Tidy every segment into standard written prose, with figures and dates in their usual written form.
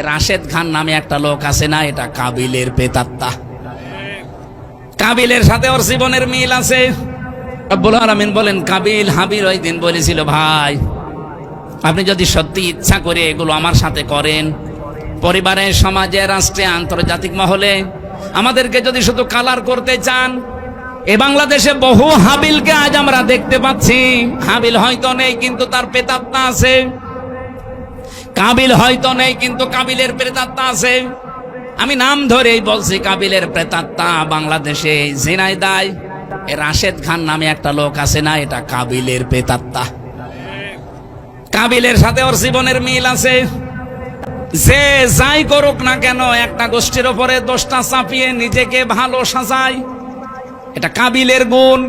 রাশেদ খান নামে একটা লোক আছে না, এটা কাবিলের প্রেতাত্মা। কাবিলের সাথে ওর জীবনের মিল আছে। রব্বুল আলামিন বলেন, কাবিল হাবিল ওই দিন বলেছিল, ভাই আপনি যদি সত্যি ইচ্ছা করে এগুলো আমার সাথে করেন, পরিবারে, সমাজে, রাষ্ট্রে, আন্তর্জাতিক মহলে আমাদেরকে যদি শুধু কালার করতে চান, এ বাংলাদেশে বহু হাবিলকে আজ আমরা দেখতে পাচ্ছি। হাবিল হয়তো নেই কিন্তু তার প্রেতাত্মা আছে, কাবিল হয়তো নেই কিন্তু কাবিলের প্রেতাত্মা আছে। আমি নাম ধরেই বলছি, কাবিলের প্রেতাত্মা বাংলাদেশে ঝিনাইদহ রাশেদ খান নামে একটা লোক আছে না, এটা কাবিলের প্রেতাত্মা। কাবিলের সাথে ওর জীবনের মিল আছে। যে যাই করুক না কেন, একটা গোষ্ঠীর উপরে দোষটা চাপিয়ে নিজেকে ভালো সাজায়, এটা কাবিলের গুণ।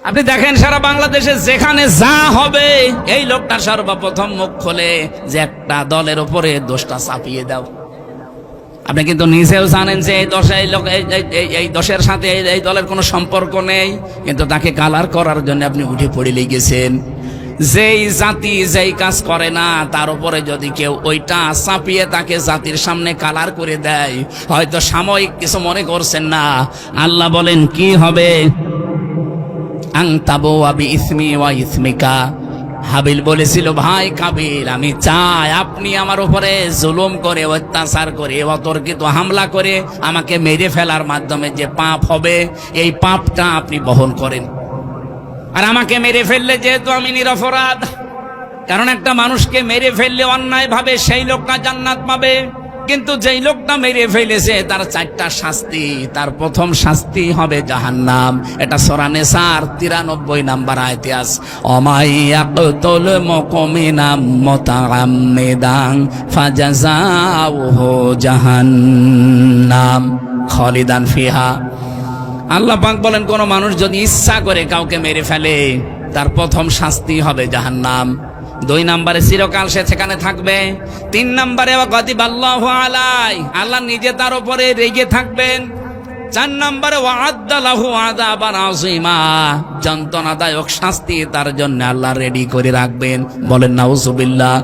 আপনি দেখেন সারা বাংলাদেশে যেখানে যা হবে, এই লোকটা সর্বপ্রথম মুখ খোলে যে একটা দলের উপরে দোষটা চাপিয়ে দাও। আপনি কিন্তু নিজেও জানেন যে এই দোষ, এই দোষের সাথে এই দলের কোনো সম্পর্ক নেই, কিন্তু তাকে কালার করার জন্য আপনি উঠে পড়ে লেগেছেন। যেই জাতি যেই কাজ করে না, তার উপরে যদি কেউ ওইটা চাপিয়ে তাকে জাতির সামনে কালার করে দেয়, হয়তো সাময়িক কিছু মনে করছেন না, আল্লাহ বলেন কি হবে, আনতাবু আবি ইসমি ওয়া ইসমিকা। হাবিল বলেছিল, ভাই কাবিল, আমি চাই আপনি আমার উপরে জুলুম করে, অত্যাচার করে, অতর্কিত হামলা করে আমাকে মেরে ফেলার মাধ্যমে যে পাপ হবে, এই পাপটা আপনি বহন করেন। আর আমাকে মেরে ফেললে যেহেতু আমি নিরপরাধ, কারণ একটা মানুষকে মেরে ফেললে অন্যায় ভাবে সেই লোকটা জান্নাত পাবে, কিন্তু যেই লোকটা মেরে ফেলেছে তার 4টা শাস্তি। তার প্রথম শাস্তি হবে জাহান্নাম। এটা সূরা নিসার 93 নম্বর আয়াতে আছে, অমাইয়াকুল মুমিনাম মুতাআম্মিদান ফাজাযাউহু জাহান্নাম খালিদান ফিহা। আল্লাহ পাক বলেন, কোন মানুষ যদি ইচ্ছা করে কাউকে মেরে ফেলে, তার প্রথম শাস্তি হবে জাহান্নাম। 2 নম্বরে চিরকাল সে সেখানে থাকবে। 3 নম্বরে গাদিবাল্লাহু আলাই, আল্লাহ নিজে তার উপরে রেগে থাকবেন। 4 নম্বরে ওয়া'আদ্দা লাহু আযাবান আযীমা, যন্ত্রণাদায়ক শাস্তি তার জন্য আল্লাহ রেডি করে রাখবেন। বলেন নাউযুবিল্লাহ।